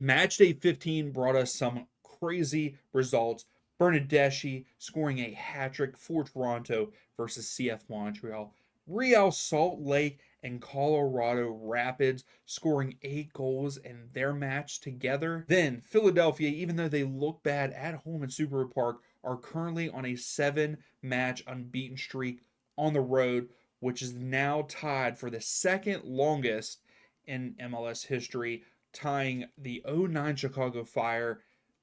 Match day 15 brought us some crazy results. Bernadeschi scoring a hat trick for Toronto versus CF Montreal. Real Salt Lake and Colorado Rapids scoring 8 goals in their match together. Then Philadelphia, even though they look bad at home in Super Park, are currently on a 7-match unbeaten streak on the road, which is now tied for the second longest in MLS history, tying the '09 Chicago Fire.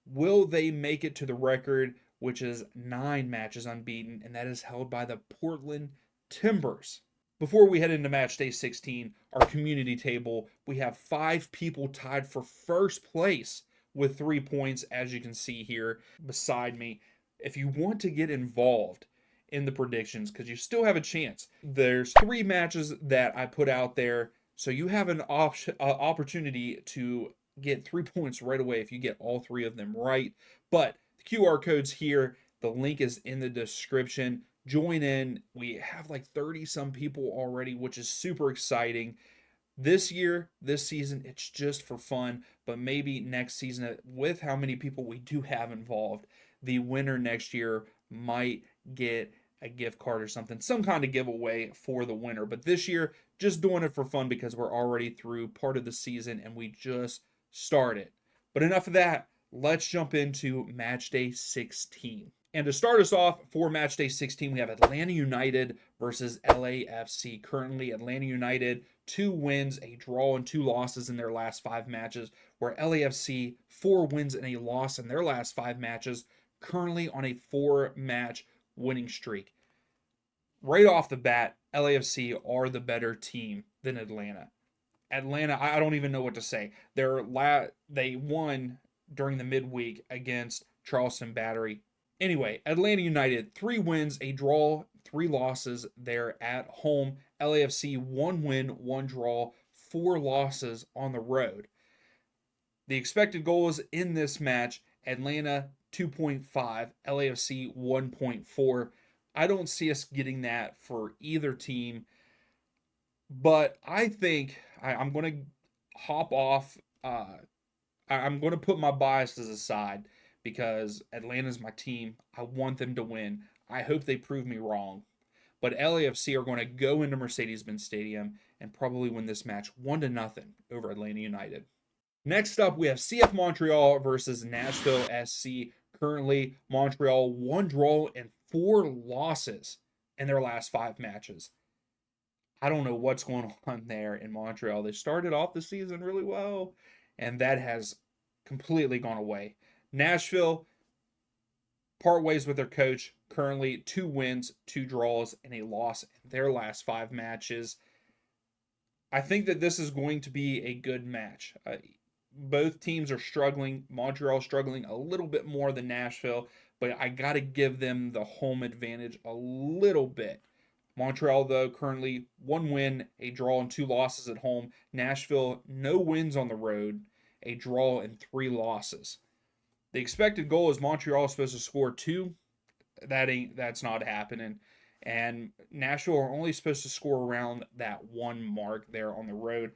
Will they make it to the record, which is 9 matches unbeaten, and that is held by the Portland Timbers? Before we head into match day 16, our community table, we have 5 people tied for first place with 3 points, as you can see here beside me. If you want to get involved in the predictions, because you still have a chance, there's 3 matches that I put out there, so you have an opportunity to get 3 points right away if you get all 3 of them right. But the QR code's here. The link is in the description. Join in. We have like 30 some people already, which is super exciting. This year, this season, it's just for fun, but maybe next season, with how many people we do have involved, the winner next year might get a gift card or something, some kind of giveaway for the winner. But this year, just doing it for fun because we're already through part of the season and we just started. But enough of that. Let's jump into match day 16. And to start us off for match day 16, we have Atlanta United versus LAFC. Currently, Atlanta United 2 wins, a draw, and 2 losses in their last 5 matches, where LAFC 4 wins and a loss in their last 5 matches, currently on a 4-match winning streak. Right off the bat, LAFC are the better team than Atlanta. Atlanta, I don't even know what to say. They won during the midweek against Charleston Battery. Anyway, Atlanta United 3 wins, a draw, 3 losses there at home. LAFC 1 win, 1 draw, 4 losses on the road. The expected goals in this match, Atlanta 2.5, LAFC 1.4. I don't see us getting that for either team, but I think I'm going to hop off. I'm going to put my biases aside because Atlanta's my team. I want them to win. I hope they prove me wrong. But LAFC are going to go into Mercedes-Benz Stadium and probably win this match 1-0 over Atlanta United. Next up, we have CF Montreal versus Nashville SC. Currently, Montreal 1 draw and 4 losses in their last 5 matches. I don't know what's going on there in Montreal. They started off the season really well, and that has completely gone away. Nashville part ways with their coach. Currently 2 wins, 2 draws, and a loss in their last 5 matches. I think that this is going to be a good match. Both teams are struggling. Montreal struggling a little bit more than Nashville, but I got to give them the home advantage a little bit. Montreal, though, currently 1 win, a draw, and 2 losses at home. Nashville, no wins on the road, a draw, and 3 losses. The expected goal is Montreal is supposed to score 2. That's not happening. And Nashville are only supposed to score around that 1 mark there on the road.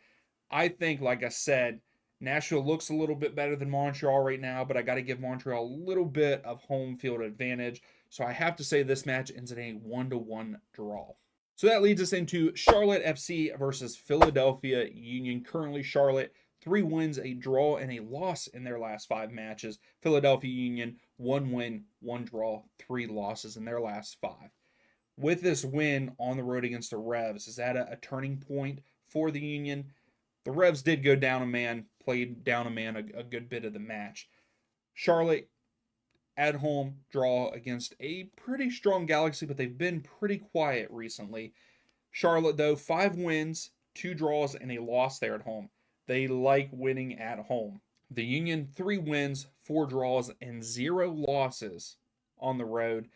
I think, like I said, Nashville looks a little bit better than Montreal right now, but I got to give Montreal a little bit of home field advantage. So I have to say this match ends in a 1-1 draw. So that leads us into Charlotte FC versus Philadelphia Union. Currently, Charlotte 3 wins, a draw, and a loss in their last 5 matches. Philadelphia Union 1 win, 1 draw, 3 losses in their last 5. With this win on the road against the Revs, is that a turning point for the Union? The Revs did go down a man, played down a man a good bit of the match. Charlotte at home draw against a pretty strong Galaxy, but they've been pretty quiet recently. Charlotte, though, 5 wins, 2 draws, and a loss there at home. They like winning at home. The Union, 3 wins, 4 draws, and 0 losses on the road.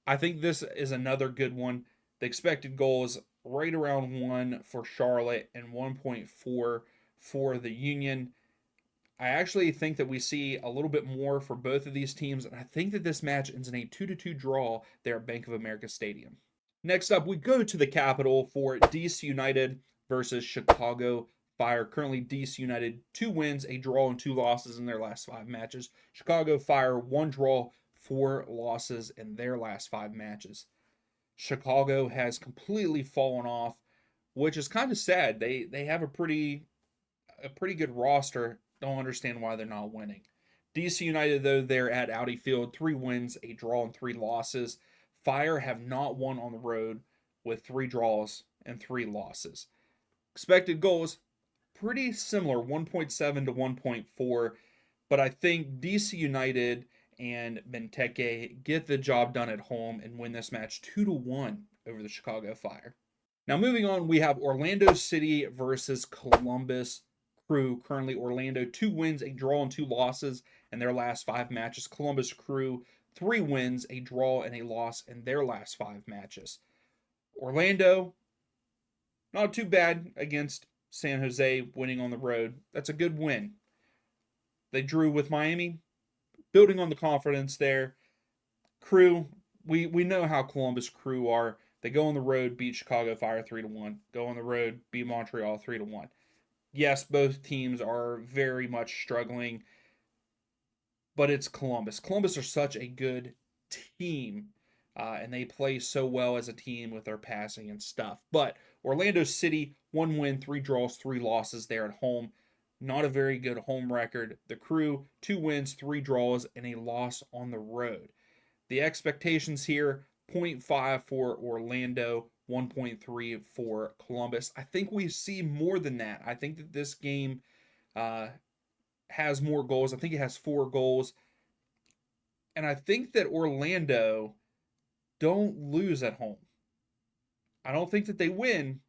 I think this is another good one. The expected goal is right around 1 for Charlotte and 1.4 for the Union. I actually think that we see a little bit more for both of these teams, and I think that this match ends in a 2-2 draw there at Bank of America Stadium. Next up, we go to the Capitol for DC United versus Chicago Fire, currently DC United, 2 wins, a draw, and 2 losses in their last 5 matches. Chicago Fire, 1 draw, 4 losses in their last 5 matches. Chicago has completely fallen off, which is kind of sad. They have a pretty good roster. Don't understand why they're not winning. DC United, though, they're at Audi Field, 3 wins, a draw, and 3 losses. Fire have not won on the road with 3 draws and 3 losses. Expected goals, pretty similar, 1.7 to 1.4. But I think DC United and Benteke get the job done at home and win this match 2-1 over the Chicago Fire. Now, moving on, we have Orlando City versus Columbus Crew. Currently, Orlando, 2 wins, a draw, and 2 losses in their last 5 matches. Columbus Crew, 3 wins, a draw, and a loss in their last 5 matches. Orlando, not too bad against San Jose, winning on the road. That's a good win. They drew with Miami, building on the confidence there. Crew, we know how Columbus Crew are. They go on the road, beat Chicago Fire 3-1. Go on the road, beat Montreal 3-1. Yes, both teams are very much struggling, but it's Columbus. Columbus are such a good team, and they play so well as a team with their passing and stuff. But Orlando City, 1 win, 3 draws, 3 losses there at home. Not a very good home record. The Crew, 2 wins, 3 draws, and a loss on the road. The expectations here, 0.5 for Orlando, 1.3 for Columbus. I think we see more than that. I think that this game has more goals. I think it has 4 goals. And I think that Orlando don't lose at home. I don't think that they win.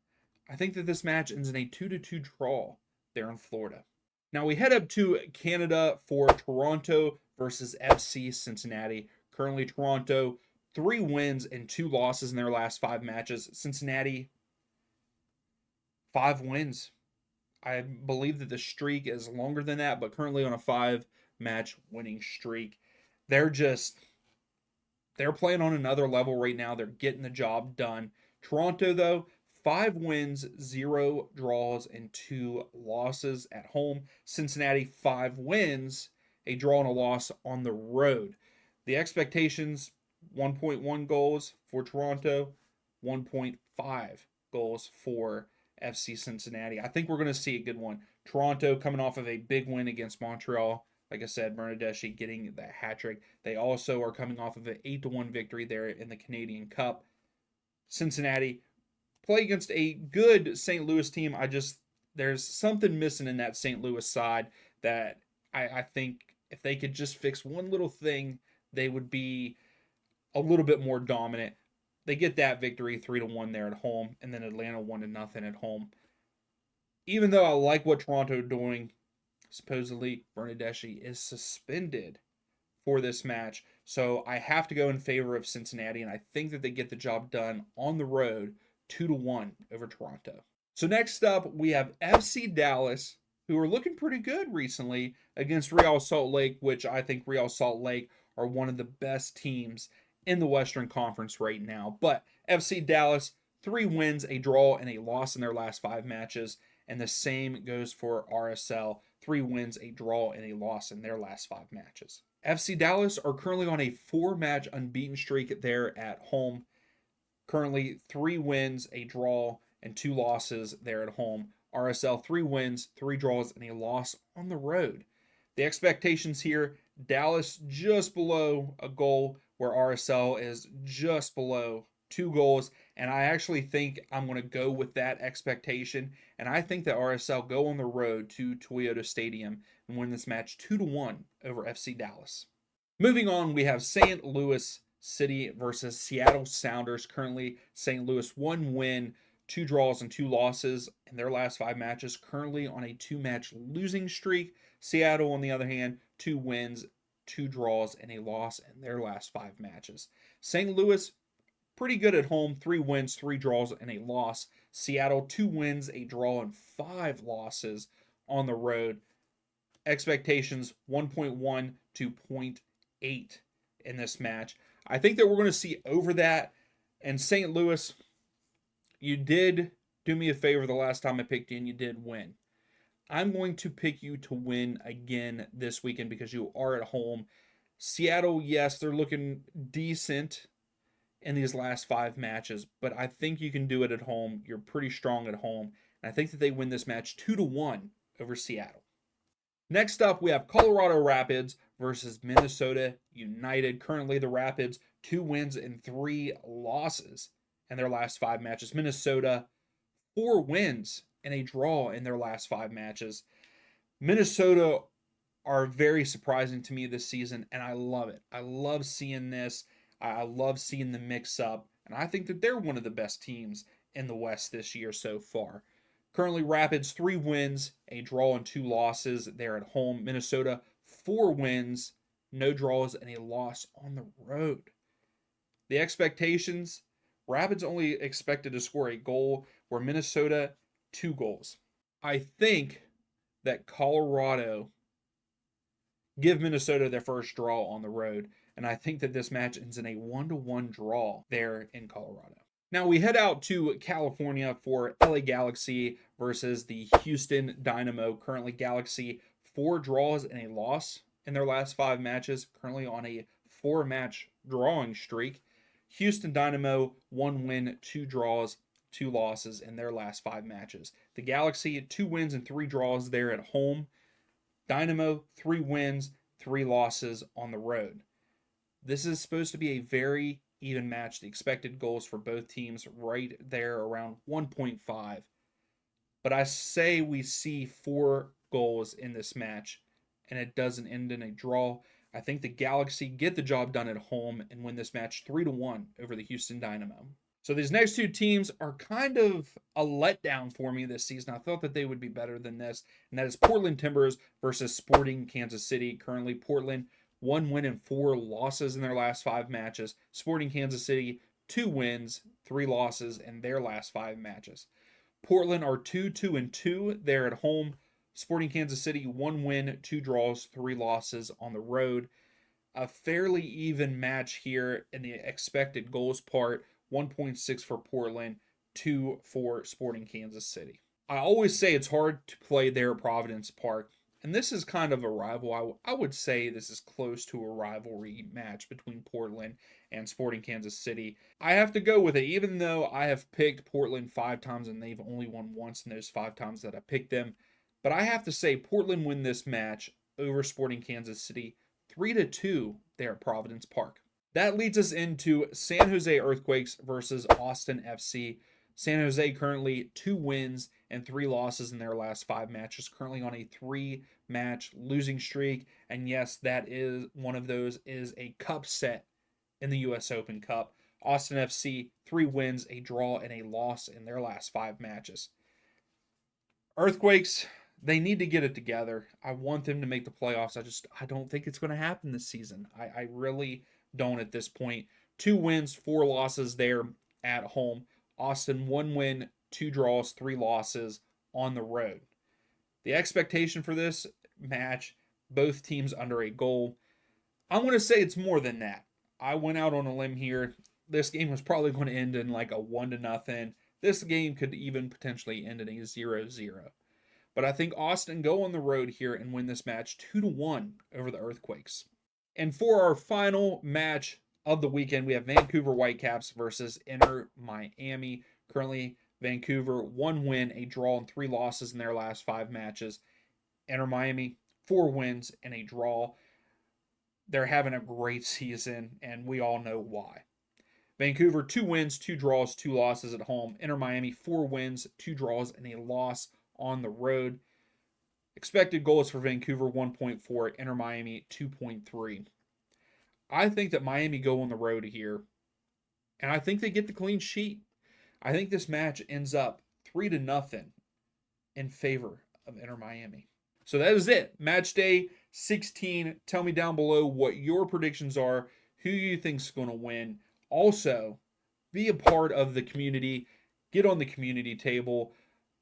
I think that this match ends in a 2-2 draw there in Florida. Now we head up to Canada for Toronto versus FC Cincinnati. Currently, Toronto, 3 wins and 2 losses in their last 5 matches. Cincinnati, 5 wins. I believe that the streak is longer than that, but currently on a 5-match winning streak. They're playing on another level right now. They're getting the job done. Toronto, though, 5 wins, 0 draws, and 2 losses at home. Cincinnati, 5 wins, a draw and a loss on the road. The expectations, 1.1 goals for Toronto, 1.5 goals for FC Cincinnati. I think we're going to see a good one. Toronto coming off of a big win against Montreal. Like I said, Bernardeschi getting that hat trick. They also are coming off of an 8-1 victory there in the Canadian Cup. Cincinnati play against a good St. Louis team. There's something missing in that St. Louis side that I think if they could just fix one little thing, they would be a little bit more dominant. They get that victory 3-1 there at home, and then Atlanta 1-0 at home. Even though I like what Toronto are doing, supposedly Bernardeschi is suspended for this match. So I have to go in favor of Cincinnati, and I think that they get the job done on the road 2-1 over Toronto. So next up, we have FC Dallas, who are looking pretty good recently against Real Salt Lake, which I think Real Salt Lake are one of the best teams in the Western Conference right now. But FC Dallas, 3 wins, a draw, and a loss in their last 5 matches. And the same goes for RSL, 3 wins, a draw, and a loss in their last 5 matches. FC Dallas are currently on a 4-match unbeaten streak there at home. Currently 3 wins, a draw, and 2 losses there at home. RSL, 3 wins, 3 draws, and a loss on the road. The expectations here, Dallas just below a goal, where RSL is just below 2 goals. And I actually think I'm going to go with that expectation. And I think that RSL go on the road to Toyota Stadium and win this match 2-1 over FC Dallas. Moving on, we have St. Louis City versus Seattle Sounders. Currently, St. Louis 1 win, 2 draws, and 2 losses in their last 5 matches. Currently on a 2-match losing streak. Seattle, on the other hand, 2 wins, 2 draws, and a loss in their last 5 matches. St. Louis, pretty good at home, 3 wins, 3 draws, and a loss. Seattle, 2 wins, a draw, and 5 losses on the road. Expectations, 1.1 to 0.8 in this match. I think that we're going to see over that. And St. Louis, you did do me a favor the last time I picked you, and you did win. I'm going to pick you to win again this weekend because you are at home. Seattle, yes, they're looking decent in these last 5 matches, but I think you can do it at home. You're pretty strong at home. And I think that they win this match 2-1 over Seattle. Next up, we have Colorado Rapids versus Minnesota United. Currently, the Rapids 2 wins and 3 losses in their last 5 matches. Minnesota 4 wins and a draw in their last 5 matches. Minnesota are very surprising to me this season, and I love it. I love seeing this. I love seeing the mix up, and I think that they're one of the best teams in the West this year so far. Currently, Rapids 3 wins, a draw, and 2 losses. They're at home. Minnesota 4 wins, no draws, and a loss on the road. The expectations, Rapids only expected to score a goal, where Minnesota 2 goals. I think that Colorado give Minnesota their first draw on the road, and I think that this match ends in a 1-1 draw there in Colorado. Now we head out to California for LA Galaxy versus the Houston Dynamo. Currently, Galaxy 4 draws and a loss in their last 5 matches, currently on a 4-match drawing streak. Houston Dynamo 1 win, 2 draws, 2 losses in their last 5 matches. The Galaxy 2 wins and 3 draws there at home. Dynamo 3 wins, 3 losses on the road. This is supposed to be a very even match. The expected goals for both teams right there around 1.5. But I say we see 4 goals in this match, and it doesn't end in a draw. I think the Galaxy get the job done at home and win this match 3-1 over the Houston Dynamo. So these next 2 teams are kind of a letdown for me this season. I thought that they would be better than this, and that is Portland Timbers versus Sporting Kansas City. Currently, Portland 1 win and 4 losses in their last 5 matches. Sporting Kansas City 2 wins, 3 losses in their last 5 matches. Portland are 2-2-2. They're at home. Sporting Kansas City 1 win, 2 draws, 3 losses on the road. A fairly even match here in the expected goals part. 1.6 for Portland, 2 for Sporting Kansas City. I always say it's hard to play there at Providence Park, and this is kind of a rival. I would say this is close to a rivalry match between Portland and Sporting Kansas City. I have to go with it, even though I have picked Portland 5 times and they've only won once in those 5 times that I picked them. But I have to say Portland win this match over Sporting Kansas City 3-2 there at Providence Park. That leads us into San Jose Earthquakes versus Austin FC. San Jose currently 2 wins and 3 losses in their last 5 matches, currently on a 3-match losing streak. And yes, that is one of those is a cup set in the U.S. Open Cup. Austin FC 3 wins, a draw, and a loss in their last 5 matches. Earthquakes, they need to get it together. I want them to make the playoffs. I don't think it's going to happen this season. I really don't at this point. 2 wins, 4 losses there at home. Austin 1 win, 2 draws, 3 losses on the road. The expectation for this match, both teams under a goal. I'm going to say it's more than that. I went out on a limb here. This game was probably going to end in like a 1-0. This game could even potentially end in a 0-0. But I think Austin go on the road here and win this match 2-1 over the Earthquakes. And for our final match of the weekend, we have Vancouver Whitecaps versus Inter Miami. Currently, Vancouver 1 win, a draw, and 3 losses in their last 5 matches. Inter Miami 4 wins and a draw. They're having a great season, and we all know why. Vancouver 2 wins, 2 draws, 2 losses at home. Inter Miami 4 wins, 2 draws, and a loss on the road. Expected goals for Vancouver 1.4, Inter Miami 2.3. I think that Miami go on the road here, and I think they get the clean sheet. I think this match ends up 3-0 in favor of Inter Miami. So that is it. Match day 16. Tell me down below what your predictions are, who you think is going to win. Also, be a part of the community. Get on the community table.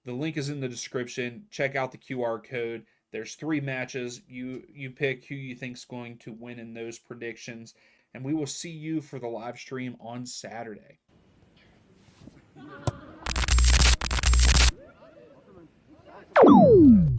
The link is in the description. Check out the QR code. There's 3 matches. You pick who you think is going to win in those predictions. And we will see you for the live stream on Saturday. Woo!